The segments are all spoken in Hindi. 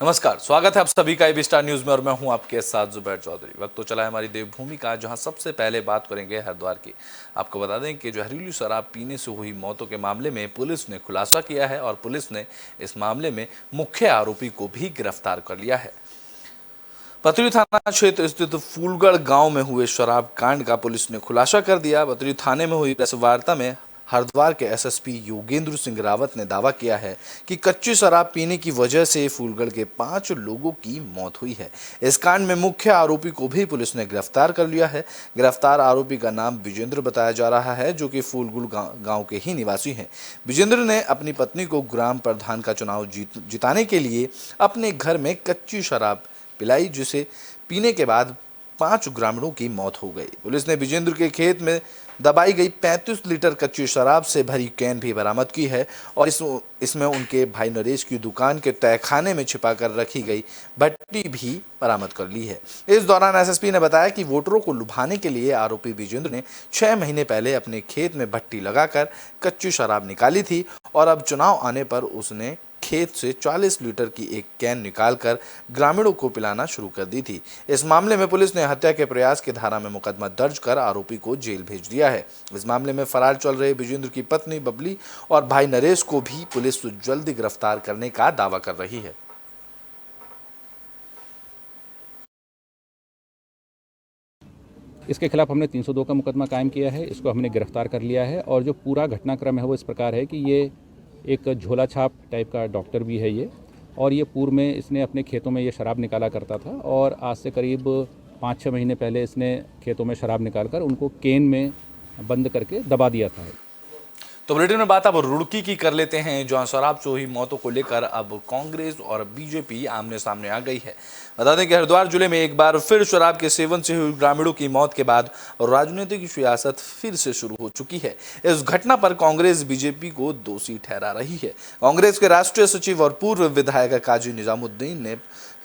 नमस्कार, स्वागत है आप सभी का एबी स्टार न्यूज में और मैं हूं आपके साथ जुबैर चौधरी। वक्त तो चला है हमारी देवभूमि का, जहां सबसे पहले बात करेंगे हरिद्वार की। आपको बता दें कि जहरीली शराब पीने से हुई मौतों के मामले में पुलिस ने खुलासा किया है और पुलिस ने इस मामले में मुख्य आरोपी को भी गिरफ्तार कर लिया है। पतरी थाना क्षेत्र स्थित फूलगढ़ गांव में हुए शराब कांड का पुलिस ने खुलासा कर दिया। पतरी थाने में हुई प्रेस वार्ता में हरिद्वार के एसएसपी योगेंद्र सिंह रावत ने दावा किया है कि कच्ची शराब पीने की वजह से फूलगढ़ के 5 लोगों की मौत हुई है। इस कांड में मुख्य आरोपी को भी पुलिस ने गिरफ्तार कर लिया है। गिरफ्तार आरोपी का नाम विजेंद्र बताया जा रहा है, जो कि फूलगढ़ गांव के ही निवासी हैं। विजेंद्र ने अपनी पत्नी को ग्राम प्रधान का चुनाव जिताने के लिए अपने घर में कच्ची शराब पिलाई, जिसे पीने के बाद 5 ग्रामीणों की मौत हो गई। पुलिस ने विजेंद्र के खेत में दबाई गई 35 लीटर कच्ची शराब से भरी कैन भी बरामद की है और इसमें उनके भाई नरेश की दुकान के तहखाने में छिपाकर रखी गई भट्टी भी बरामद कर ली है। इस दौरान एसएसपी ने बताया कि वोटरों को लुभाने के लिए आरोपी विजेंद्र ने 6 महीने पहले अपने खेत में भट्टी लगाकर कच्ची शराब निकाली थी और अब चुनाव आने पर उसने खेत से 40 लीटर की एक कैन निकालकर ग्रामीणों को पिलाना शुरू कर दी थी। इस मामले में पुलिस ने हत्या के प्रयास की धारा में मुकदमा दर्ज कर आरोपी को जेल भेज दिया है। इस मामले में फरार चल रहे विजेंद्र की पत्नी बबली और भाई नरेश को भी पुलिस जल्दी गिरफ्तार करने का दावा कर रही है। इसके खिलाफ हमने 302 का मुकदमा कायम किया है। इसको हमने गिरफ्तार कर लिया है और जो पूरा घटनाक्रम है वो इस प्रकार है कि ये एक झोला छाप टाइप का डॉक्टर भी है ये, और ये पूर्व में इसने अपने खेतों में ये शराब निकाला करता था और आज से करीब 5-6 महीने पहले इसने खेतों में शराब निकालकर उनको केन में बंद करके दबा दिया था। तो बुलेटिन में बात अब रुड़की की कर लेते हैं, जहां शराब से हुई मौतों को लेकर अब कांग्रेस और बीजेपी आमने सामने आ गई है। बता दें कि हरिद्वार जिले में एक बार फिर शराब के सेवन से हुई ग्रामीणों की मौत के बाद राजनीतिक सियासत फिर से शुरू हो चुकी है। इस घटना पर कांग्रेस बीजेपी को दोषी ठहरा रही है। कांग्रेस के राष्ट्रीय सचिव और पूर्व विधायक काजी निजामुद्दीन ने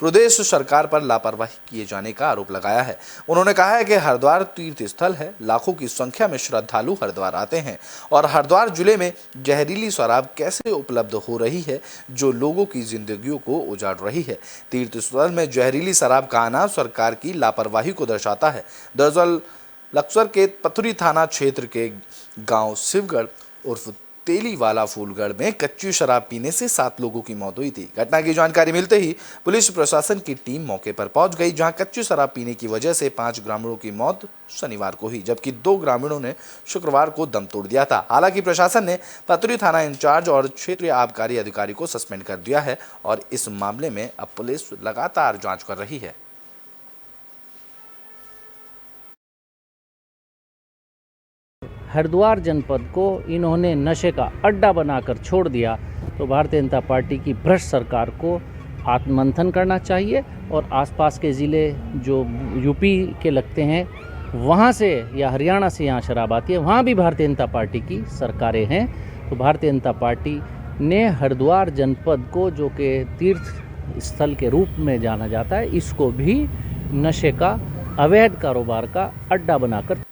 प्रदेश सरकार पर लापरवाही किए जाने का आरोप लगाया है। उन्होंने कहा है कि हरिद्वार तीर्थ स्थल है, लाखों की संख्या में श्रद्धालु हरिद्वार आते हैं और हरिद्वार जिले में जहरीली शराब कैसे उपलब्ध हो रही है, जो लोगों की जिंदगियों को उजाड़ रही है। तीर्थ स्थल में जहरीली शराब का आना सरकार की लापरवाही को दर्शाता है। दरअसल लक्सर के पथरी थाना क्षेत्र के गांव शिवगढ़ उर्फ तेलीवाला फूलगढ़ में कच्ची शराब पीने से 7 लोगों की मौत हुई थी। घटना की जानकारी मिलते ही पुलिस प्रशासन की टीम मौके पर पहुंच गई, जहां कच्ची शराब पीने की वजह से 5 ग्रामीणों की मौत शनिवार को हुई, जबकि 2 ग्रामीणों ने शुक्रवार को दम तोड़ दिया था। हालांकि प्रशासन ने पतरी थाना इंचार्ज और क्षेत्रीय आबकारी अधिकारी को सस्पेंड कर दिया है और इस मामले में अब पुलिस लगातार जाँच कर रही है। हरिद्वार जनपद को इन्होंने नशे का अड्डा बनाकर छोड़ दिया, तो भारतीय जनता पार्टी की भ्रष्ट सरकार को आत्ममंथन करना चाहिए और आसपास के ज़िले जो यूपी के लगते हैं वहाँ से या हरियाणा से यहाँ शराब आती है, वहाँ भी भारतीय जनता पार्टी की सरकारें हैं। तो भारतीय जनता पार्टी ने हरिद्वार जनपद को, जो कि तीर्थ स्थल के रूप में जाना जाता है, इसको भी नशे का अवैध कारोबार का अड्डा बनाकर।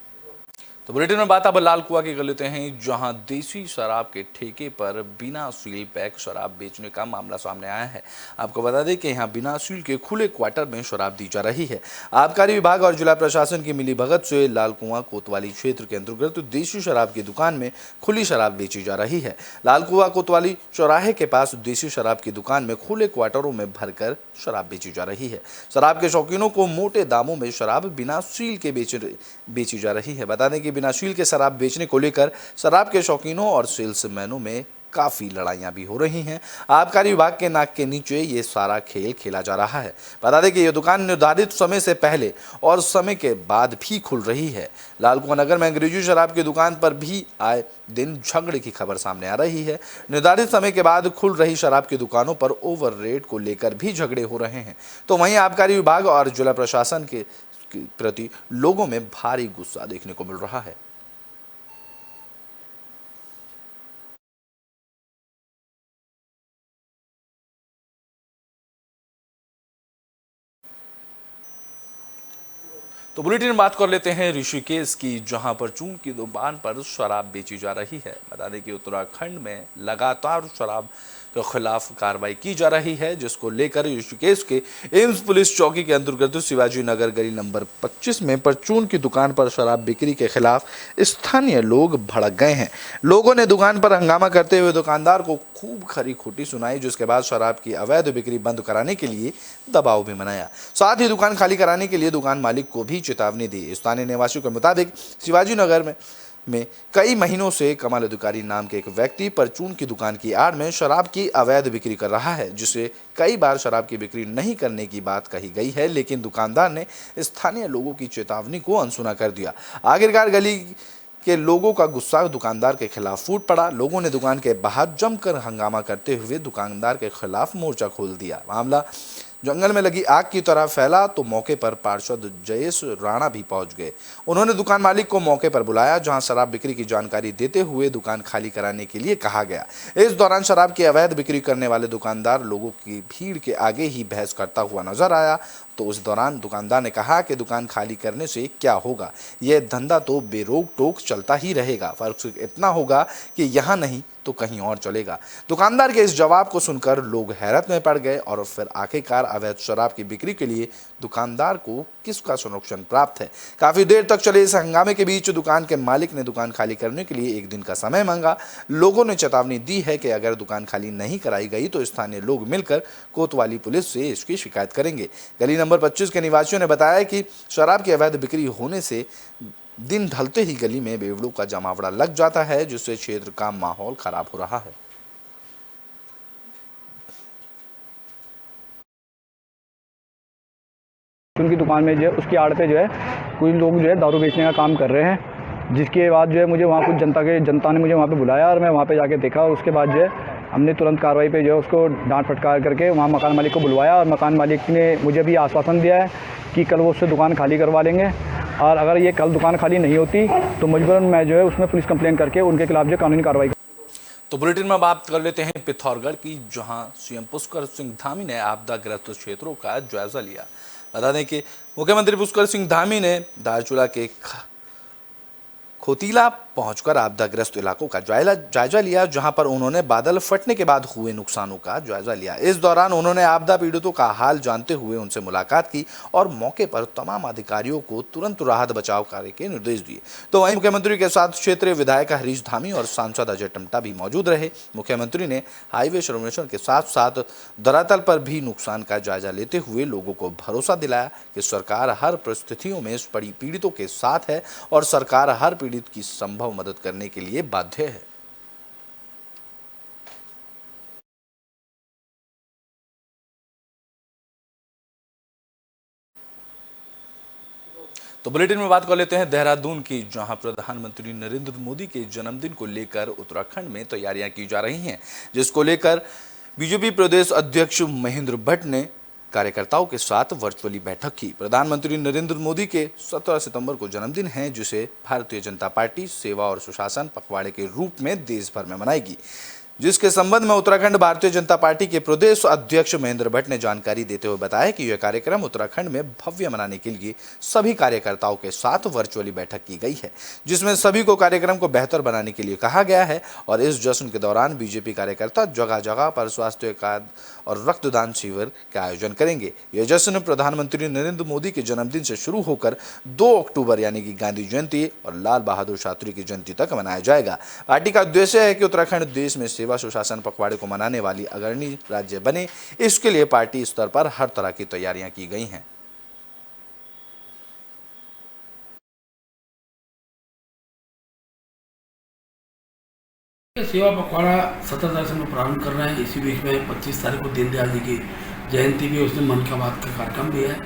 तो बुलेटिन में बात अब लाल कुआं की कर लेते हैं, जहां देसी शराब के ठेके पर बिना सील पैक शराब बेचने का मामला सामने आया है। आपको बता दें कि यहां बिना सील के खुले क्वार्टर में शराब दी जा रही है। आबकारी विभाग और जिला प्रशासन की मिलीभगत से लाल कुआं कोतवाली क्षेत्र के अंतर्गत देसी शराब की दुकान में खुली शराब बेची जा रही है। लाल कुआं कोतवाली चौराहे के पास देसी शराब की दुकान में खुले क्वार्टरों में भरकर शराब बेची जा रही है। शराब के शौकीनों को मोटे दामों में शराब बिना सील के बेची जा रही है। बता दें कि बिना सील के शराब बेचने को लेकर शराब के शौकीनों और सेल्समैनों में काफी लड़ाइयां भी हो रही हैं। आबकारी विभाग के नाक के नीचे ये सारा खेल खेला जा रहा है। बता दें कि ये दुकान निर्धारित समय से पहले और समय के बाद भी खुल रही है। लाल कुआं नगर में अंग्रेजी शराब की दुकान पर भी आए दिन झगड़े की खबर सामने आ रही है। निर्धारित समय के बाद खुल रही शराब की दुकानों पर ओवर रेट को लेकर भी झगड़े हो रहे हैं। तो वहीं आबकारी विभाग और जिला प्रशासन के प्रति लोगों में भारी गुस्सा देखने को मिल रहा है। तो बुलेटिन में बात कर लेते हैं ऋषिकेश की, जहां पर चून की दुकान पर शराब बेची जा रही है। बता दें कि उत्तराखंड में लगातार शराब के खिलाफ कार्रवाई की जा रही है, जिसको लेकर ऋषिकेश के एम्स पुलिस चौकी के अंतर्गत शिवाजी नगर गली नंबर 25 में परचून की दुकान पर शराब बिक्री के खिलाफ स्थानीय लोग भड़क गए हैं। लोगों ने दुकान पर हंगामा करते हुए दुकानदार को खूब खरी खोटी सुनाई, जिसके बाद शराब की अवैध बिक्री बंद कराने के लिए दबाव भी बनाया। साथ ही दुकान खाली कराने के लिए दुकान मालिक को भी चेतावनी दी। स्थानीय निवासियों के मुताबिक शिवाजी नगर में कई महीनों से कमाल अधिकारी नाम के एक व्यक्ति परचून की दुकान की आड़ में शराब की अवैध बिक्री कर रहा है, जिसे कई बार शराब की बिक्री नहीं करने की बात कही गई है, लेकिन दुकानदार ने स्थानीय लोगों की चेतावनी को अनसुना कर दिया। आखिरकार गली के लोगों का गुस्सा दुकानदार के खिलाफ फूट पड़ा। लोगों ने दुकान के बाहर जमकर हंगामा करते हुए दुकानदार के खिलाफ मोर्चा खोल दिया। मामला जंगल में लगी आग की तरह फैला तो मौके पर पार्षद जयेश राणा भी पहुंच गए। उन्होंने दुकान मालिक को मौके पर बुलाया, जहां शराब बिक्री की जानकारी देते हुए दुकान खाली कराने के लिए कहा गया। इस दौरान शराब की अवैध बिक्री करने वाले दुकानदार लोगों की भीड़ के आगे ही बहस करता हुआ नजर आया। तो उस दौरान दुकानदार ने कहा कि दुकान खाली करने से क्या होगा, यह धंधा तो बेरोक टोक चलता ही रहेगा, फर्क इतना होगा कि यहाँ नहीं तो कहीं और चलेगा। दुकानदार के इस जवाब को सुनकर लोग हैरत में पड़ गए और फिर आखिरकार अवैध शराब की बिक्री के लिए दुकानदार को किसका संरक्षण प्राप्त है। काफी देर तक चले इस हंगामे के बीच दुकान के मालिक ने दुकान खाली करने के लिए 1 दिन का समय मांगा। लोगों ने चेतावनी दी है कि अगर दुकान खाली नहीं कराई गई तो स्थानीय लोग मिलकर कोतवाली पुलिस से इसकी शिकायत करेंगे। गली नंबर 25 के निवासियों ने बताया कि शराब की अवैध बिक्री होने से दिन ढलते ही गली में बेवड़ों का जमावड़ा लग जाता है, जिससे क्षेत्र का माहौल खराब हो रहा है। उनकी दुकान में जो है उसकी आड़ पे जो है कुछ लोग जो है दारू बेचने का काम कर रहे हैं, जिसके बाद जो है मुझे वहाँ कुछ जनता ने मुझे वहाँ पे बुलाया और मैं वहाँ पे जाके देखा और उसके बाद जो है हमने तुरंत कार्रवाई पे जो है उसको डांट फटकार करके वहाँ मकान मालिक को बुलवाया और मकान मालिक ने मुझे भी आश्वासन दिया है कि कल वो उससे दुकान खाली करवा लेंगे और अगर ये कल दुकान खाली नहीं होती तो मजबूरन मैं जो है उसमें पुलिस कंप्लेंट करके उनके खिलाफ जो कानूनी कार्रवाई। तो बुलेटिन में बात कर लेते हैं पिथौरागढ़ की, जहां सीएम पुष्कर सिंह धामी ने आपदाग्रस्त क्षेत्रों का जायजा लिया। बता दें कि मुख्यमंत्री पुष्कर सिंह धामी ने धारचूला के खोतीला पहुंचकर आपदाग्रस्त इलाकों का जायजा लिया, जहां पर उन्होंने बादल फटने के बाद हुए नुकसानों का जायजा लिया। इस दौरान उन्होंने आपदा पीड़ितों का हाल जानते हुए उनसे मुलाकात की और मौके पर तमाम अधिकारियों को तुरंत राहत बचाव कार्य के निर्देश दिए। तो वहीं मुख्यमंत्री के साथ क्षेत्रीय विधायक हरीश धामी और सांसद अजय टमटा भी मौजूद रहे। मुख्यमंत्री ने हाईवे सर्वेक्षण के साथ साथ धरातल पर भी नुकसान का जायजा लेते हुए लोगों को भरोसा दिलाया कि सरकार हर परिस्थितियों में पीड़ितों के साथ है और सरकार हर पीड़ित की संभव मदद करने के लिए बाध्य है। तो बुलेटिन में बात कर लेते हैं देहरादून की, जहां प्रधानमंत्री नरेंद्र मोदी के जन्मदिन को लेकर उत्तराखंड में तैयारियां की जा रही हैं, जिसको लेकर बीजेपी प्रदेश अध्यक्ष महेंद्र भट्ट ने कार्यकर्ताओं के साथ वर्चुअली बैठक की। प्रधानमंत्री नरेंद्र मोदी के 17 सितंबर को जन्मदिन है, जिसे भारतीय जनता पार्टी सेवा और सुशासन पखवाड़े के रूप में देश भर में मनाएगी, जिसके संबंध में उत्तराखंड भारतीय जनता पार्टी के प्रदेश अध्यक्ष महेंद्र भट्ट ने जानकारी देते हुए बताया कि यह कार्यक्रम उत्तराखंड में भव्य मनाने के लिए सभी कार्यकर्ताओं के साथ वर्चुअली बैठक की गई है, जिसमें सभी को कार्यक्रम को बेहतर बनाने के लिए कहा गया है। और इस जश्न के दौरान बीजेपी कार्यकर्ता जगह जगह पर स्वास्थ्य कार्ड और रक्तदान शिविर का आयोजन करेंगे। यह जश्न प्रधानमंत्री नरेंद्र मोदी के जन्मदिन से शुरू होकर 2 अक्टूबर यानी कि गांधी जयंती और लाल बहादुर शास्त्री की जयंती तक मनाया जाएगा। पार्टी का उद्देश्य है कि उत्तराखंड देश में सेवा सुशासन पखवाड़े को मनाने वाली अग्रणी राज्य बने। इसके लिए पार्टी स्तर पर हर तरह की तैयारियां की गई हैं। सेवा पखवाड़ा 17 तारीख से प्रारंभ कर रहे हैं। इसी बीच में 25 तारीख को दीनदयाल जी की जयंती भी, उसमें मन की बात का कार्यक्रम भी है।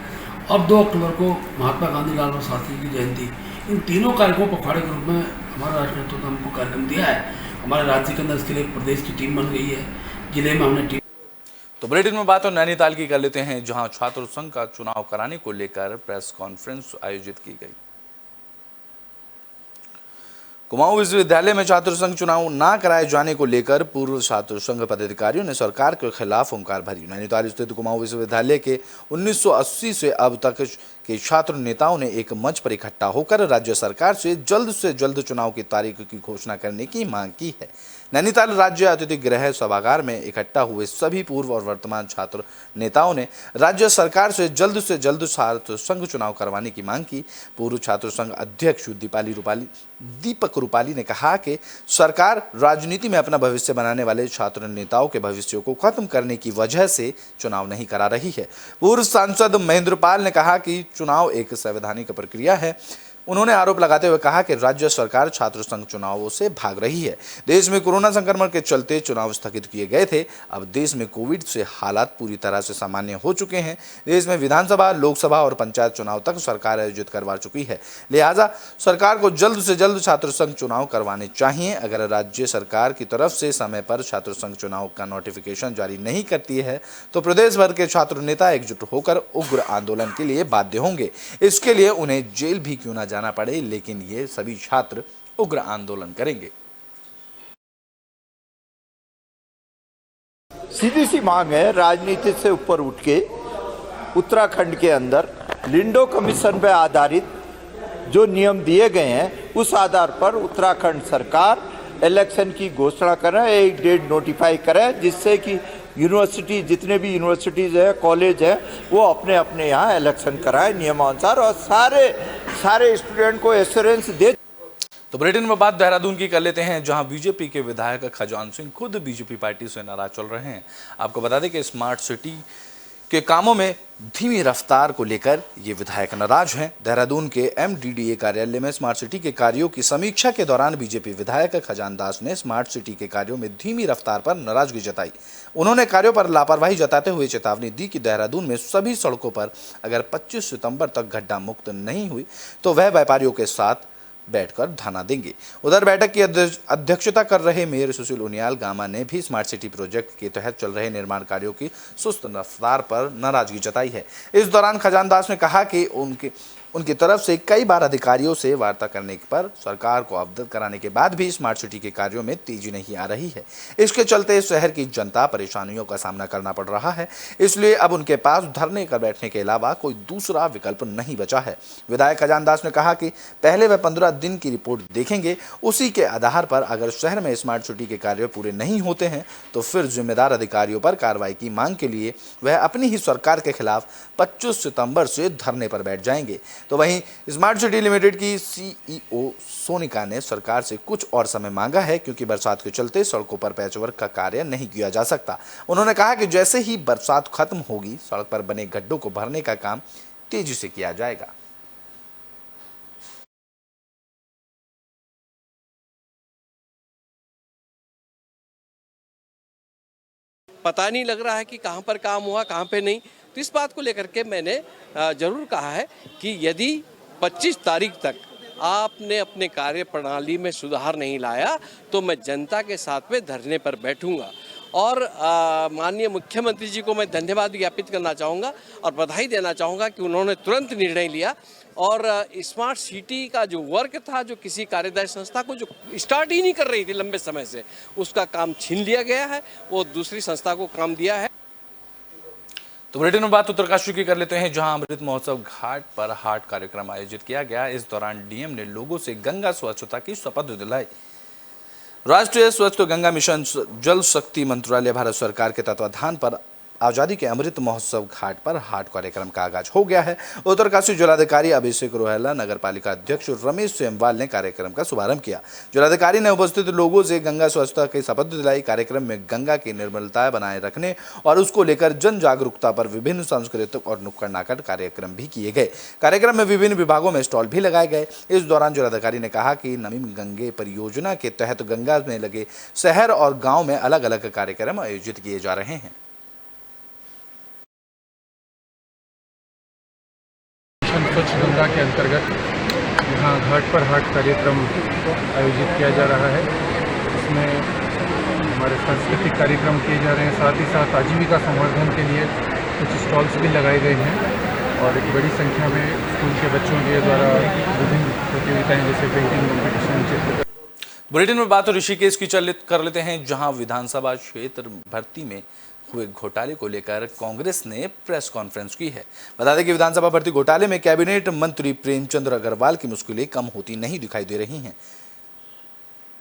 अब 2 अक्टूबर को महात्मा गांधी लाल बहादुर शास्त्री की जयंती। इन तीनों कार्यक्रमों पखवाड़े के रूप में हमारा राष्ट्रीय नेतृत्व ने हमको कार्यक्रम दिया है। हमारे राज्य के अंदर इसके लिए प्रदेश की टीम बन गई है, जिले में हमने टीम। तो बुलेटिन में बात और नैनीताल की कर लेते हैं, जहां छात्र संघ का चुनाव कराने को लेकर प्रेस कॉन्फ्रेंस आयोजित की गई। कुमाऊं विश्वविद्यालय में छात्र संघ चुनाव न कराए जाने को लेकर पूर्व छात्र संघ पदाधिकारियों ने सरकार के खिलाफ हुंकार भरी। नैनीताल स्थित कुमाऊं विश्वविद्यालय के 1980 से अब तक कि छात्र नेताओं ने एक मंच पर इकट्ठा होकर राज्य सरकार से जल्द चुनाव की तारीख की घोषणा करने की मांग की है। नैनीताल राज्य अतिथि गृह सभागार में इकट्ठा हुए सभी पूर्व और वर्तमान छात्र नेताओं ने राज्य सरकार से जल्द छात्र संघ चुनाव करवाने की मांग की। पूर्व छात्र संघ अध्यक्ष दीपक रूपाली ने कहा कि सरकार राजनीति में अपना भविष्य बनाने वाले छात्र नेताओं के भविष्य को खत्म करने की वजह से चुनाव नहीं करा रही है। पूर्व सांसद महेंद्र पाल ने कहा कि चुनाव एक संवैधानिक प्रक्रिया है। उन्होंने आरोप लगाते हुए कहा कि राज्य सरकार छात्र संघ चुनावों से भाग रही है। देश में कोरोना संक्रमण के चलते चुनाव स्थगित किए गए थे। अब देश में कोविड से हालात पूरी तरह से सामान्य हो चुके हैं। देश में विधानसभा, लोकसभा और पंचायत चुनाव तक सरकार आयोजित करवा चुकी है। लिहाजा सरकार को जल्द से जल्द छात्र संघ चुनाव करवाने चाहिए। अगर राज्य सरकार की तरफ से समय पर छात्र संघ चुनाव का नोटिफिकेशन जारी नहीं करती है तो प्रदेश भर के छात्र नेता एकजुट होकर उग्र आंदोलन के लिए बाध्य होंगे। इसके लिए उन्हें जेल भी क्यों न जाना पड़े, लेकिन ये सभी छात्र उग्र आंदोलन करेंगे। सीधी सी मांग है राजनीति से ऊपर उठ के उत्तराखंड के अंदर लिंडो कमीशन पर आधारित जो नियम दिए गए हैं उस आधार पर उत्तराखंड सरकार इलेक्शन की घोषणा करें, एक डेट नोटिफाई करें, जिससे कि यूनिवर्सिटी, जितने भी यूनिवर्सिटीज़ है, कॉलेज है, वो अपने अपने यहाँ इलेक्शन कराएं नियमानुसार और सारे स्टूडेंट को एश्योरेंस दे। तो बुलेटिन में बात देहरादून की कर लेते हैं, जहां बीजेपी के विधायक खजान सिंह खुद बीजेपी पार्टी से नाराज चल रहे हैं। आपको बता दें कि स्मार्ट सिटी के कामों में धीमी रफ्तार को लेकर ये विधायक नाराज हैं। देहरादून के MDDA कार्यालय में स्मार्ट सिटी के कार्यों की समीक्षा के दौरान बीजेपी विधायक खजान दास ने स्मार्ट सिटी के कार्यों में धीमी रफ्तार पर नाराजगी जताई। उन्होंने कार्यों पर लापरवाही जताते हुए चेतावनी दी कि देहरादून में सभी सड़कों पर अगर 25 सितंबर तक गड्ढा मुक्त नहीं हुई तो वह व्यापारियों के साथ बैठकर धरना देंगे। उधर बैठक की अध्यक्षता कर रहे मेयर सुशील उनियाल गामा ने भी स्मार्ट सिटी प्रोजेक्ट के तहत चल रहे निर्माण कार्यों की सुस्त रफ्तार पर नाराजगी जताई है। इस दौरान खजान दास ने कहा कि उनकी तरफ से कई बार अधिकारियों से वार्ता करने पर सरकार को अवगत कराने के बाद भी स्मार्ट सिटी के कार्यों में तेजी नहीं आ रही है। इसके चलते शहर की जनता परेशानियों का सामना करना पड़ रहा है। इसलिए अब उनके पास धरने कर बैठने के अलावा कोई दूसरा विकल्प नहीं बचा है। विधायक खजान दास ने कहा कि पहले वह 15 दिन की रिपोर्ट देखेंगे, उसी के आधार पर अगर शहर में स्मार्ट सिटी के कार्य पूरे नहीं होते हैं तो फिर जिम्मेदार अधिकारियों पर कार्रवाई की मांग के लिए वह अपनी ही सरकार के खिलाफ 25 सितंबर से धरने पर बैठ जाएंगे। तो वहीं स्मार्ट सिटी लिमिटेड की CEO सोनिका ने सरकार से कुछ और समय मांगा है, क्योंकि बरसात के चलते सड़कों पर पैचवर्क का कार्य नहीं किया जा सकता। उन्होंने कहा कि जैसे ही बरसात खत्म होगी सड़क पर बने गड्ढों को भरने का काम तेजी से किया जाएगा। पता नहीं लग रहा है कि कहाँ पर काम हुआ, कहाँ पे नहीं। तो इस बात को लेकर के मैंने जरूर कहा है कि यदि 25 तारीख तक आपने अपने कार्य प्रणाली में सुधार नहीं लाया तो मैं जनता के साथ में धरने पर बैठूंगा। और माननीय मुख्यमंत्री जी को मैं धन्यवाद ज्ञापित करना चाहूँगा और बधाई देना चाहूँगा कि उन्होंने तुरंत निर्णय लिया और स्मार्ट सिटी का जो वर्क था, जो किसी कार्यदायी संस्था को जो स्टार्ट ही नहीं कर रही थी लंबे समय से, उसका काम छीन लिया गया है, वो दूसरी संस्था को काम दिया है। तो बुलेटिन में बात उत्तरकाशी की कर लेते हैं, जहां अमृत महोत्सव घाट पर हाट कार्यक्रम आयोजित किया गया। इस दौरान डीएम ने लोगों से गंगा स्वच्छता की शपथ दिलाई। राष्ट्रीय स्वच्छ गंगा मिशन जल शक्ति मंत्रालय भारत सरकार के तत्वाधान पर आजादी के अमृत महोत्सव घाट पर हाट कार्यक्रम का आगाज हो गया है। उत्तरकाशी जिलाधिकारी अभिषेक रोहेला, नगर पालिका अध्यक्ष रमेश सेमवाल ने कार्यक्रम का शुभारंभ किया। जिलाधिकारी ने उपस्थित लोगों से गंगा स्वच्छता की शपथ दिलाई। कार्यक्रम में गंगा की निर्मलता बनाए रखने और उसको लेकर जन जागरूकता पर विभिन्न सांस्कृतिक और नुक्कड़ नाटक कार्यक्रम भी किए गए। कार्यक्रम में विभिन्न विभागों में स्टॉल भी लगाए गए। इस दौरान जिलाधिकारी ने कहा कि नमामि गंगे परियोजना के तहत गंगा में लगे शहर और गाँव में अलग अलग कार्यक्रम आयोजित किए जा रहे हैं। स्वच्छ गंगा के अंतर्गत यहाँ घाट पर हाट कार्यक्रम आयोजित किया जा रहा है। इसमें हमारे सांस्कृतिक कार्यक्रम किए जा रहे हैं, साथ ही साथ आजीविका संवर्धन के लिए कुछ स्टॉल्स भी लगाए गए हैं और एक बड़ी संख्या में स्कूल के बच्चों के द्वारा विभिन्न प्रतियोगिताएं जैसे पेंटिंग कॉम्पिटिशन, चित्र। बुलेटिन में बात ऋषिकेश की कर लेते हैं, जहां विधानसभा क्षेत्र भर्ती में हुए घोटाले को लेकर कांग्रेस ने प्रेस कॉन्फ्रेंस की है। बता दें कि विधानसभा भर्ती घोटाले में कैबिनेट मंत्री प्रेमचंद अग्रवाल की मुश्किलें कम होती नहीं दिखाई दे रही हैं।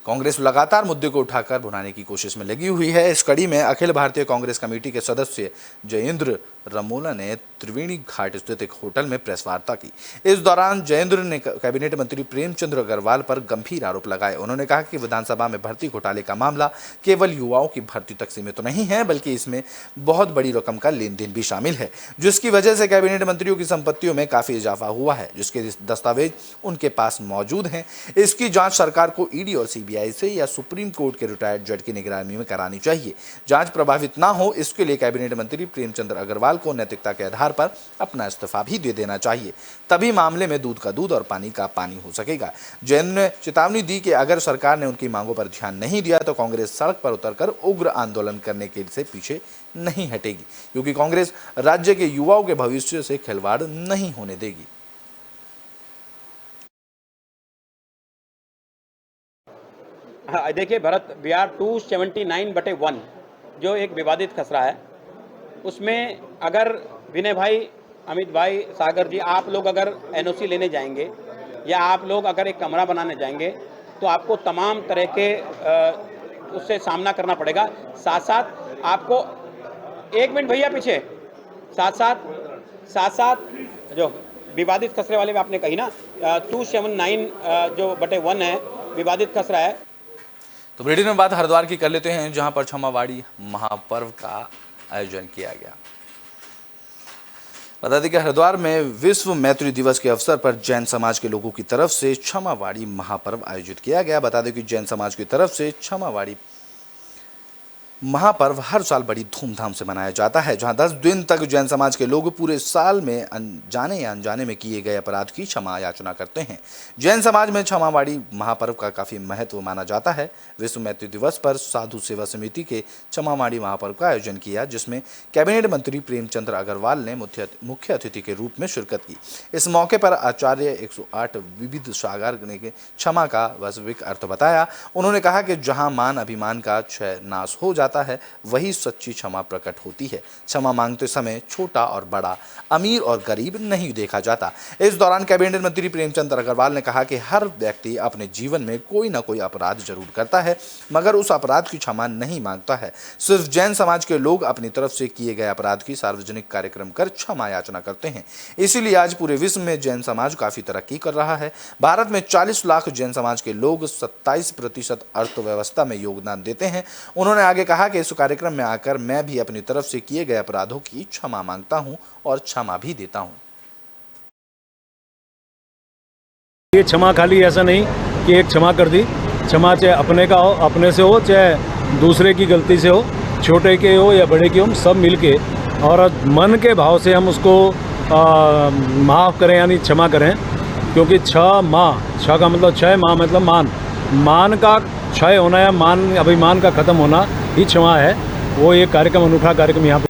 कांग्रेस लगातार मुद्दे को उठाकर भुनाने की कोशिश में लगी हुई है। इस कड़ी में अखिल भारतीय कांग्रेस कमेटी के सदस्य जयेंद्र रमोला ने त्रिवेणी घाट स्थित एक होटल में प्रेस वार्ता की। इस दौरान जयेंद्र ने कैबिनेट मंत्री प्रेमचंद अग्रवाल पर गंभीर आरोप लगाए। उन्होंने कहा कि विधानसभा में भर्ती घोटाले का मामला केवल युवाओं की भर्ती तक सीमित तो नहीं है, बल्कि इसमें बहुत बड़ी रकम का लेन देन भी शामिल है, जिसकी वजह से कैबिनेट मंत्रियों की संपत्तियों में काफी इजाफा हुआ है, जिसके दस्तावेज उनके पास मौजूद हैं। इसकी जांच सरकार को ईडी और सीबीआई से या सुप्रीम कोर्ट के रिटायर्ड जज की निगरानी में करानी चाहिए। जांच प्रभावित ना हो, इसके लिए कैबिनेट मंत्री प्रेमचंद अग्रवाल को नैतिकता के आधार पर अपना इस्तीफा भी दे देना चाहिए, तभी मामले में दूध का दूध और पानी का पानी हो सकेगा। जैन ने चेतावनी दी कि अगर सरकार ने उनकी मांगों पर ध्यान नहीं दिया तो कांग्रेस सड़क पर उतरकर उग्र आंदोलन करने के से पीछे नहीं हटेगी, क्योंकि कांग्रेस राज्य के युवाओं के भविष्य से खिलवाड़ नहीं होने देगी। हाँ, देखिए भरत, बिहार 279/1 जो एक विवादित खसरा है, उसमें अगर विनय भाई, अमित भाई, सागर जी, आप लोग अगर एनओसी लेने जाएंगे या आप लोग अगर एक कमरा बनाने जाएंगे तो आपको तमाम तरह के उससे सामना करना पड़ेगा। साथ साथ आपको, एक मिनट भैया पीछे, साथ साथ जो विवादित खसरे वाले में आपने कही ना, 279/1 है, विवादित खसरा है। तो बुलेटिन में बात हरिद्वार की कर लेते हैं, जहां पर क्षमावाड़ी महापर्व का आयोजन किया गया। बता दें कि हरिद्वार में विश्व मैत्री दिवस के अवसर पर जैन समाज के लोगों की तरफ से क्षमावाड़ी महापर्व आयोजित किया गया। बता दें कि जैन समाज की तरफ से क्षमावाड़ी महापर्व हर साल बड़ी धूमधाम से मनाया जाता है, जहां 10 दिन तक जैन समाज के लोग पूरे साल में जाने या अनजाने में किए गए अपराध की क्षमा याचना करते हैं। जैन समाज में क्षमावाड़ी महापर्व का काफी महत्व माना जाता है। विश्व मैत्री दिवस पर साधु सेवा समिति के क्षमावाड़ी महापर्व का आयोजन किया, जिसमें कैबिनेट मंत्री प्रेमचंद अग्रवाल ने मुख्य अतिथि के रूप में शिरकत की। इस मौके पर आचार्य 108 विविध सागर ने क्षमा का वास्तविक अर्थ बताया। उन्होंने कहा कि जहां मान अभिमान का क्षय नाश हो है, वही सच्ची क्षमा प्रकट होती है। क्षमा मांगते समय छोटा और बड़ा, अमीर और गरीब नहीं देखा जाता। इस दौरान कैबिनेट मंत्री प्रेमचंद अग्रवाल ने कहा कि हर व्यक्ति अपने जीवन में कोई ना कोई अपराध जरूर करता है, मगर उस अपराध की क्षमा नहीं मांगता है। सिर्फ जैन समाज के लोग अपनी तरफ से किए गए अपराध की सार्वजनिक कार्यक्रम कर क्षमा याचना करते हैं। इसीलिए आज पूरे विश्व में जैन समाज काफी तरक्की कर रहा है। भारत में 40 लाख जैन समाज के लोग 27% अर्थव्यवस्था में योगदान देते हैं। उन्होंने आगे कहा कि इस कार्यक्रम में आकर मैं भी अपनी तरफ से किए गए अपराधों की क्षमा मांगता हूं और क्षमा भी देता हूं। ये क्षमा खाली ऐसा नहीं कि एक क्षमा कर दी, क्षमा चाहे अपने का हो, अपने से हो, चाहे दूसरे की गलती से हो, छोटे के हो या बड़े के हो, हम सब मिलके और मन के भाव से हम उसको माफ़ करें, यानी क्षमा करें। क्योंकि छ का मतलब क्षय, माँ मतलब मान का क्षय होना या मान अभिमान का खत्म होना ही क्षमा है। वो एक कार्यक्रम, अनूठा कार्यक्रम यहाँ।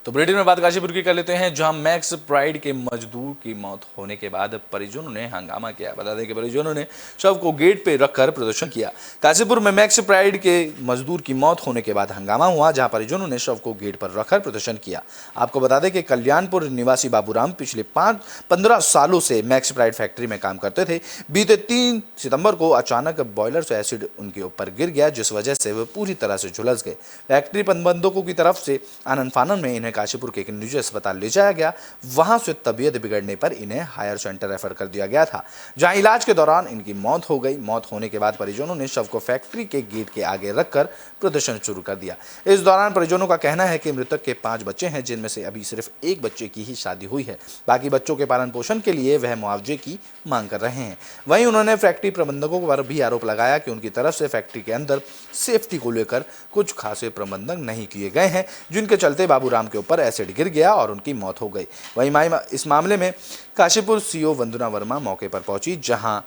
तो बुलेटिन में बात गाजीपुर की कर लेते हैं, जहां मैक्स प्राइड के मजदूर की मौत होने के बाद परिजनों ने हंगामा किया। बता दें कि परिजनों ने शव को गेट पे रखकर प्रदर्शन किया। गाजीपुर में मैक्स प्राइड के मजदूर की मौत होने के बाद हंगामा हुआ, जहां परिजनों ने शव को गेट पर रखकर प्रदर्शन किया। आपको बता दें कि कल्याणपुर निवासी बाबूराम पिछले 15 सालों से मैक्स प्राइड फैक्ट्री में काम करते थे। बीते 3 सितंबर को अचानक बॉयलर से एसिड उनके ऊपर गिर गया, जिस वजह से वे पूरी तरह से झुलस गए। फैक्ट्री प्रबंधकों की तरफ से आनन फानन में इन्हें काशीपुर के एक निजी अस्पताल ले जाया गया। वहां से तबीयत बिगड़ने पर इन्हें हायर सेंटर रेफर कर दिया गया था, जहां इलाज के दौरान इनकी मौत हो गई। मौत होने के बाद परिजनों ने शव को फैक्ट्री के गेट के आगे रखकर प्रदर्शन शुरू कर दिया। इस दौरान परिजनों का कहना है कि मृतक के 5 बच्चे हैं, जिनमें से अभी सिर्फ 1 बच्चे की ही शादी हुई है। बाकी बच्चों के पालन पोषण के लिए वह मुआवजे की मांग कर रहे हैं। वहीं उन्होंने फैक्ट्री प्रबंधकों पर भी आरोप लगाया कि उनकी तरफ से फैक्ट्री के अंदर सेफ्टी को लेकर कुछ खासे प्रबंधन नहीं किए गए हैं, जिनके चलते बाबूराम के ऊपर एसिड गिर गया और उनकी मौत हो गई। वहीं इस मामले में काशीपुर सीओ वंदना वर्मा मौके पर पहुंची, जहां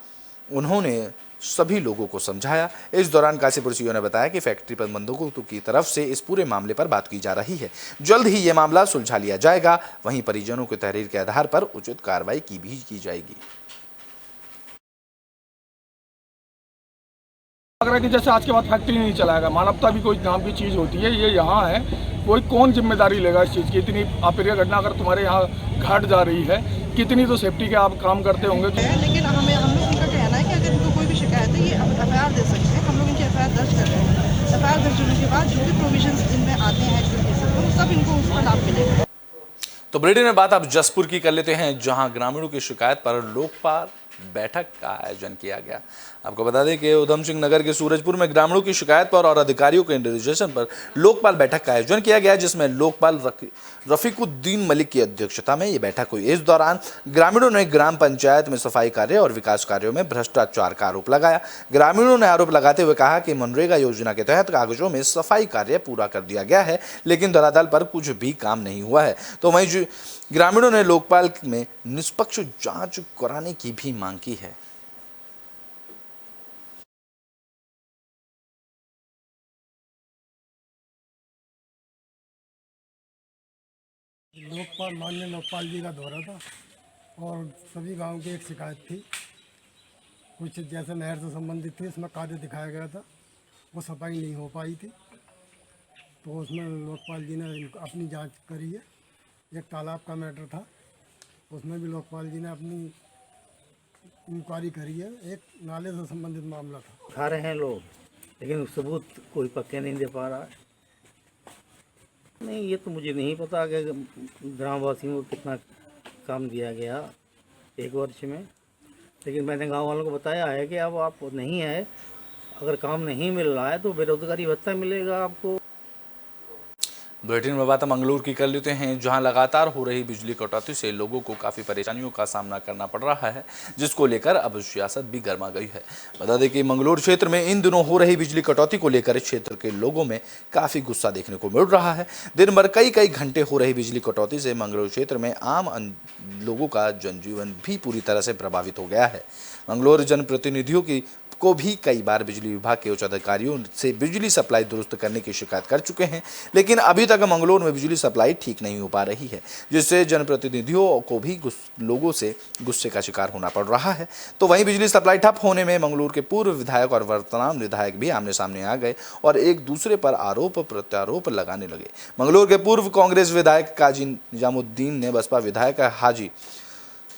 उन्होंने सभी लोगों को समझाया। इस दौरान काशीपुर सीओ ने बताया कि फैक्ट्री प्रबंधकों की तरफ से इस पूरे मामले पर बात की जा रही है। जल्द ही ये मामला सुलझा लिया जाएगा। वहीं परिजनों की तहरीर के आधार पर उचित कार्रवाई की जाएगी। लग रहा है कि जैसे आज के बाद फैक्ट्री नहीं चलाएगा। मानवता भी कोई नाम की चीज़ होती है, ये यहाँ है, कोई कौन जिम्मेदारी लेगा इस चीज़ की। इतनी अप्रिय घटना अगर तुम्हारे यहाँ घट जा रही है, कितनी तो सेफ्टी के आप काम करते होंगे। लेकिन हम लोग उनका कहना है कि अगर इनको कोई भी शिकायत है ये एफआईआर दे सकते हैं। हम लोग इनकी एफआईआर दर्ज कर रहे हैं। एफआईआर दर्ज होने के बाद जो भी प्रोविजंस इनमें आते हैं तो सब इनको उसका लाभ मिलेगा। तो बुलेटिन में बात आप जसपुर की कर लेते हैं, जहां ग्रामीणों की शिकायत पर लोकपाल बैठक का आयोजन किया गया। आपको बता दें कि उधम सिंह नगर के सूरजपुर में ग्रामीणों की शिकायत पर और अधिकारियों के निर्देशन पर लोकपाल बैठक का आयोजन किया गया, जिसमें लोकपाल रफीकुद्दीन मलिक की अध्यक्षता में ये बैठक हुई। इस दौरान ग्रामीणों ने ग्राम पंचायत में सफाई कार्य और विकास कार्यों में भ्रष्टाचार का आरोप लगाया। ग्रामीणों ने आरोप लगाते हुए कहा कि मनरेगा योजना के तहत कागजों में सफाई कार्य पूरा कर दिया गया है, लेकिन धरातल पर कुछ भी काम नहीं हुआ है। तो वहीं ग्रामीणों ने लोकपाल में निष्पक्ष जांच कराने की भी मांग की है। माननीय लोकपाल जी का दौरा था और सभी गांव की एक शिकायत थी, कुछ जैसे नहर से संबंधित थी, इसमें कार्य दिखाया गया था, वो सफाई नहीं हो पाई थी। तो उसमें लोकपाल जी ने अपनी जांच करी है। एक तालाब का मैटर था, उसमें भी लोकपाल जी ने अपनी इंक्वायरी करी है। एक नाले से संबंधित मामला था। खा रहे हैं लोग, लेकिन सबूत कोई पक्के नहीं दे पा रहा है। नहीं, ये तो मुझे नहीं पता कि ग्रामवासियों को कितना काम दिया गया एक वर्ष में, लेकिन मैंने गांव वालों को बताया है कि अब आप नहीं है, अगर काम नहीं मिल रहा है तो बेरोजगारी भत्ता मिलेगा आपको। बुलेटिन में बात मंगलूर की कर लेते हैं, जहां लगातार हो रही बिजली कटौती से लोगों को काफ़ी परेशानियों का सामना करना पड़ रहा है, जिसको लेकर अब सियासत भी गर्मा गई है। बता दें कि मंगलूर क्षेत्र में इन दिनों हो रही बिजली कटौती को लेकर क्षेत्र के लोगों में काफ़ी गुस्सा देखने को मिल रहा है। दिन भर कई घंटे हो रही बिजली कटौती से मंगलूर क्षेत्र में आम लोगों का जनजीवन भी पूरी तरह से प्रभावित हो गया है। मंगलूर जनप्रतिनिधियों को भी कई बार बिजली विभाग के उच्च अधिकारियों से बिजली सप्लाई दुरुस्त करने की शिकायत कर चुके हैं, लेकिन अभी तक मंगलूर में बिजली सप्लाई ठीक नहीं हो पा रही है, जिससे जनप्रतिनिधियों को भी लोगों से गुस्से का शिकार होना पड़ रहा है। तो वहीं बिजली सप्लाई ठप होने में मंगलूर के पूर्व विधायक और वर्तमान विधायक भी आमने सामने आ गए और एक दूसरे पर आरोप प्रत्यारोप लगाने लगे। मंगलूर के पूर्व कांग्रेस विधायक काजी निजामुद्दीन ने बसपा विधायक हाजी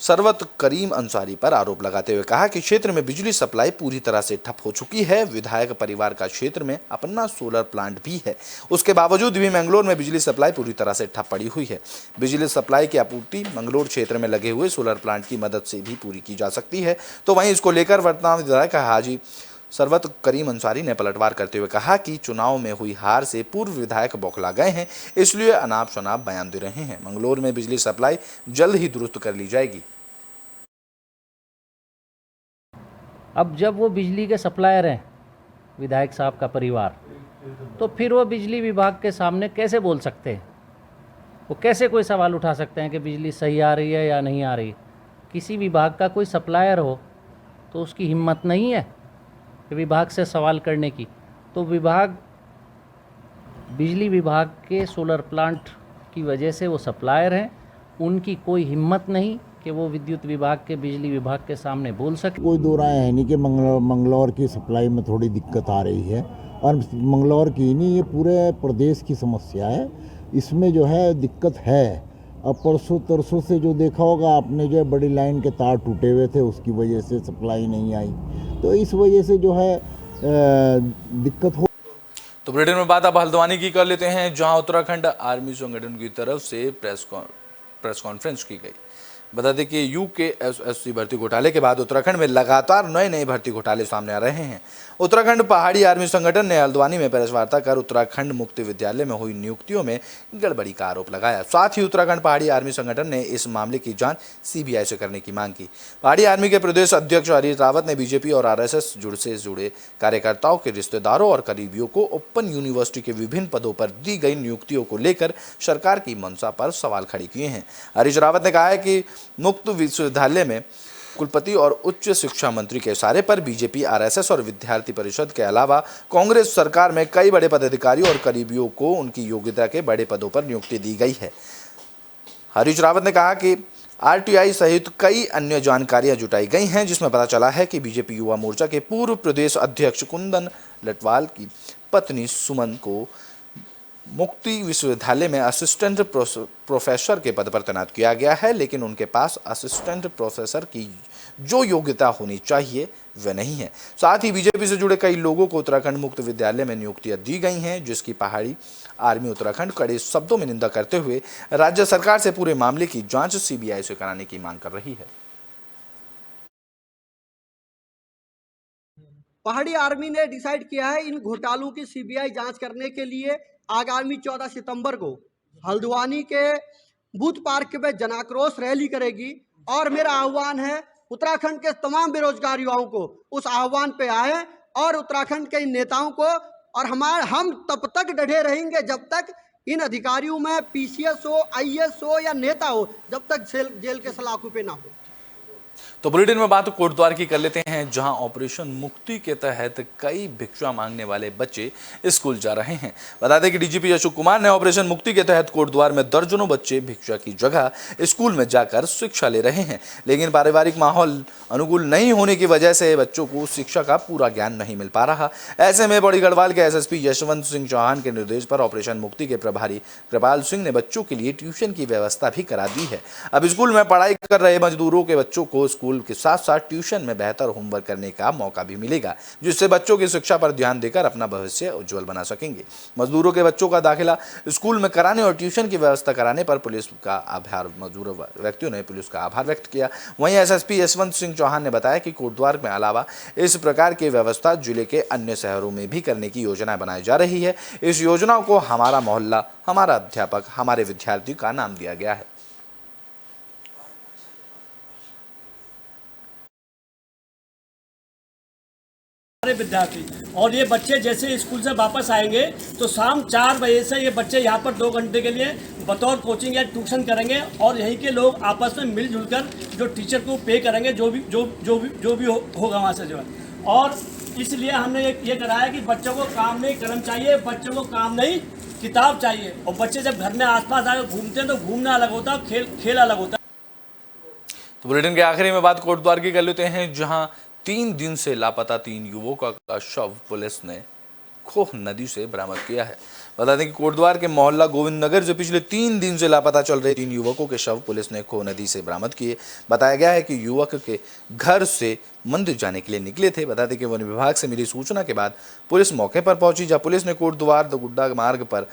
सरवत करीम अंसारी पर आरोप लगाते हुए कहा कि क्षेत्र में बिजली सप्लाई पूरी तरह से ठप हो चुकी है। विधायक परिवार का क्षेत्र में अपना सोलर प्लांट भी है, उसके बावजूद भी मंगलूर में बिजली सप्लाई पूरी तरह से ठप पड़ी हुई है। बिजली सप्लाई की आपूर्ति मंगलूर क्षेत्र में लगे हुए सोलर प्लांट की मदद से भी पूरी की जा सकती है। तो वहीं इसको लेकर वर्तमान विधायक हाजी सरवत करीम अंसारी ने पलटवार करते हुए कहा कि चुनाव में हुई हार से पूर्व विधायक बौखला गए हैं, इसलिए अनाप शनाप बयान दे रहे हैं। मंगलूर में बिजली सप्लाई जल्द ही दुरुस्त कर ली जाएगी। अब जब वो बिजली के सप्लायर हैं विधायक साहब का परिवार, तो फिर वो बिजली विभाग के सामने कैसे बोल सकते हैं? वो कैसे कोई सवाल उठा सकते हैं कि बिजली सही आ रही है या नहीं आ रही? किसी विभाग का कोई सप्लायर हो तो उसकी हिम्मत नहीं है कि विभाग से सवाल करने की। तो बिजली विभाग के सोलर प्लांट की वजह से वो सप्लायर हैं, उनकी कोई हिम्मत नहीं कि वो विद्युत विभाग के बिजली विभाग के सामने बोल सके। कोई दो राय है नहीं कि मंगलौर की सप्लाई में थोड़ी दिक्कत आ रही है, और मंगलौर की नहीं, ये पूरे प्रदेश की समस्या है। इसमें जो है दिक्कत है। अब परसों तरसों से जो देखा होगा आपने, जो बड़ी लाइन के तार टूटे हुए थे, उसकी वजह से सप्लाई नहीं आई, तो इस वजह से जो है दिक्कत हो। तो बुलेटिन में बात अब हल्द्वानी की कर लेते हैं, जहां उत्तराखंड आर्मी संगठन की तरफ से प्रेस कॉन्फ्रेंस की गई। बता दें कि यूकेएसएससी भर्ती घोटाले के बाद उत्तराखंड में लगातार नए भर्ती घोटाले सामने आ रहे हैं। उत्तराखंड पहाड़ी आर्मी संगठन ने हल्द्वानी में प्रेस वार्ता कर उत्तराखंड मुक्ति विद्यालय में हुई नियुक्तियों में गड़बड़ी का आरोप लगाया। साथ ही उत्तराखंड पहाड़ी आर्मी संगठन ने इस मामले की जांच सीबीआई से करने की मांग की। पहाड़ी आर्मी के प्रदेश अध्यक्ष हरीश रावत ने बीजेपी और आरएसएस से जुड़े कार्यकर्ताओं के रिश्तेदारों और करीबियों को ओपन यूनिवर्सिटी के विभिन्न पदों पर दी गई नियुक्तियों को लेकर सरकार की मंशा पर सवाल खड़े किए हैं। हरीश रावत ने कहा है कि मुक्त विश्वविद्यालय में कुलपति और उच्च शिक्षा मंत्री के इशारे पर बीजेपी, आरएसएस और विद्यार्थी परिषद के अलावा कांग्रेस सरकार में कई बड़े पदाधिकारियों और करीबियों को उनकी योग्यता के बड़े पदों पर नियुक्ति दी गई है। हरीश रावत ने कहा कि आरटीआई सहित कई अन्य जानकारियां जुटाई गई हैं, जिसमें पता चला है कि बीजेपी युवा मोर्चा के पूर्व प्रदेश अध्यक्ष कुंदन लटवाल की पत्नी सुमन को मुक्ति विश्वविद्यालय में असिस्टेंट प्रोफेसर के पद पर तैनात किया गया है, लेकिन उनके पास असिस्टेंट प्रोफेसर की जो योग्यता होनी चाहिए वह नहीं है। साथ ही बीजेपी से जुड़े कई लोगों को उत्तराखंड मुक्त विद्यालय में नियुक्तियां दी गई हैं, जिसकी पहाड़ी आर्मी उत्तराखंड कड़े शब्दों में निंदा करते हुए राज्य सरकार से पूरे मामले की जांच सीबीआई से कराने की मांग कर रही है। पहाड़ी आर्मी ने डिसाइड किया है इन घोटालों की सीबीआई जांच करने के लिए आगामी 14 सितंबर को हल्द्वानी के बूथ पार्क में जनाक्रोश रैली करेगी। और मेरा आह्वान है उत्तराखंड के तमाम बेरोजगार युवाओं को उस आह्वान पे आए और उत्तराखंड के इन नेताओं को, और हम तब तक डटे रहेंगे जब तक इन अधिकारियों में पीसीएस हो, आईएएस हो या नेता हो, जब तक जेल के सलाखों पे ना हो। तो बुलेटिन में बात कोटद्वार की कर लेते हैं, जहां ऑपरेशन मुक्ति के तहत कई भिक्षा मांगने वाले बच्चे स्कूल जा रहे हैं। बता दें कि डीजीपी अशोक कुमार ने ऑपरेशन मुक्ति के तहत कोटद्वार में दर्जनों बच्चे भिक्षा की जगह स्कूल में जाकर शिक्षा ले रहे हैं, लेकिन पारिवारिक माहौल अनुकूल नहीं होने की वजह से बच्चों को शिक्षा का पूरा ज्ञान नहीं मिल पा रहा। ऐसे में बड़ी गढ़वाल के एसएसपी यशवंत सिंह चौहान के निर्देश पर ऑपरेशन मुक्ति के प्रभारी कृपाल सिंह ने बच्चों के लिए ट्यूशन की व्यवस्था भी करा दी है। अब स्कूल में पढ़ाई कर रहे मजदूरों के बच्चों को स्कूल के साथ साथ ट्यूशन में बेहतर होमवर्क करने का मौका भी मिलेगा, जिससे बच्चों की शिक्षा पर ध्यान देकर अपना भविष्य उज्जवल बना सकेंगे। मजदूरों के बच्चों का दाखिला स्कूल में कराने और ट्यूशन की व्यवस्था कराने पर मजदूर व्यक्तियों ने पुलिस का आभार व्यक्त किया। वहीं एसएसपी यशवंत सिंह चौहान ने बताया कि कोटद्वार में अलावा इस प्रकार की व्यवस्था जिले के अन्य शहरों में भी करने की योजना बनाई जा रही है। इस योजना को हमारा मोहल्ला, हमारा अध्यापक, हमारे विद्यार्थी का नाम दिया गया है। विद्यार्थी और ये बच्चे जैसे स्कूल से वापस आएंगे तो शाम 4 बजे से ये बच्चे यहाँ पर 2 घंटे के लिए बतौर कोचिंग या ट्यूशन करेंगे, और यहीं के लोग आपस में मिलजुल कर जो टीचर को पे करेंगे, जो भी होगा वहाँ से जो है। और इसलिए हमने ये कराया कि बच्चों को काम नहीं कलम चाहिए, बच्चों को काम नहीं किताब चाहिए। और बच्चे जब घर में आसपास आकर घूमते हैं तो घूमना अलग होता है, खेल अलग होता है। तो बुलेटिन के आखिरी में बात कोटद्वार की कर लेते हैं, जहाँ 3 दिन से लापता 3 युवकों का शव पुलिस ने खोह नदी से बरामद किया है। बता दें कि कोटद्वार के मोहल्ला गोविंद नगर से पिछले 3 दिन से लापता चल रहे 3 युवकों के शव पुलिस ने खोह नदी से बरामद किए। बताया गया है कि युवक के घर से मंदिर जाने के लिए निकले थे। बता दें कि वन विभाग से मिली सूचना के बाद पुलिस मौके पर पहुंची, जहां पुलिस ने कोटद्वार दगुड्डा मार्ग पर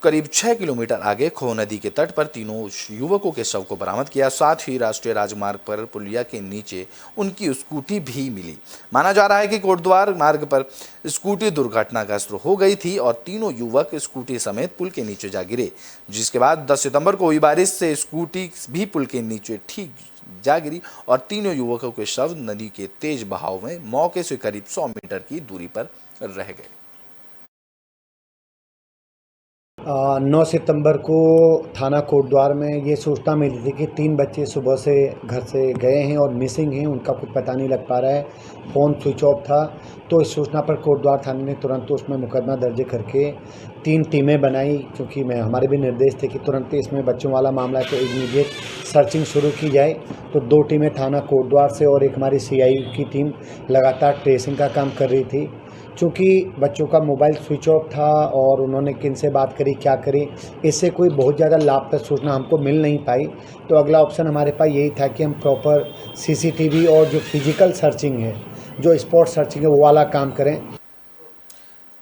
करीब 6 किलोमीटर आगे खोह नदी के तट पर तीनों युवकों के शव को बरामद किया। साथ ही राष्ट्रीय राजमार्ग पर पुलिया के नीचे उनकी स्कूटी भी मिली। माना जा रहा है कि कोटद्वार मार्ग पर स्कूटी दुर्घटनाग्रस्त हो गई थी और तीनों युवक स्कूटी समेत पुल के नीचे जा गिरे, जिसके बाद 10 सितंबर को हुई बारिश से स्कूटी भी पुल के नीचे ठीक जा गिरी और तीनों युवकों के शव नदी के तेज बहाव में मौके से करीब 100 मीटर की दूरी पर रह गए। 9 सितंबर को थाना कोटद्वार में ये सूचना मिली थी कि 3 बच्चे सुबह से घर से गए हैं और मिसिंग हैं, उनका कुछ पता नहीं लग पा रहा है, फ़ोन स्विच ऑफ था। तो इस सूचना पर कोटद्वार थाने ने तुरंत उसमें मुकदमा दर्ज करके 3 टीमें बनाई, क्योंकि हमारे भी निर्देश थे कि तुरंत इसमें बच्चों वाला मामला है तो इमीडिएट सर्चिंग शुरू की जाए। तो 2 टीमें थाना कोटद्वार से और एक हमारी CIU की टीम लगातार ट्रेसिंग का काम कर रही थी। चूँकि बच्चों का मोबाइल स्विच ऑफ था और उन्होंने किन से बात करी, क्या करी, इससे कोई बहुत ज़्यादा लाभप्रद सूचना हमको मिल नहीं पाई। तो अगला ऑप्शन हमारे पास यही था कि हम प्रॉपर CCTV और जो फिजिकल सर्चिंग है, जो स्पॉट सर्चिंग है, वो वाला काम करें।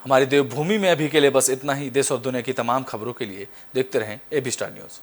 हमारी देवभूमि में अभी के लिए बस इतना ही। देश और दुनिया की तमाम खबरों के लिए देखते रहें AB स्टार न्यूज़।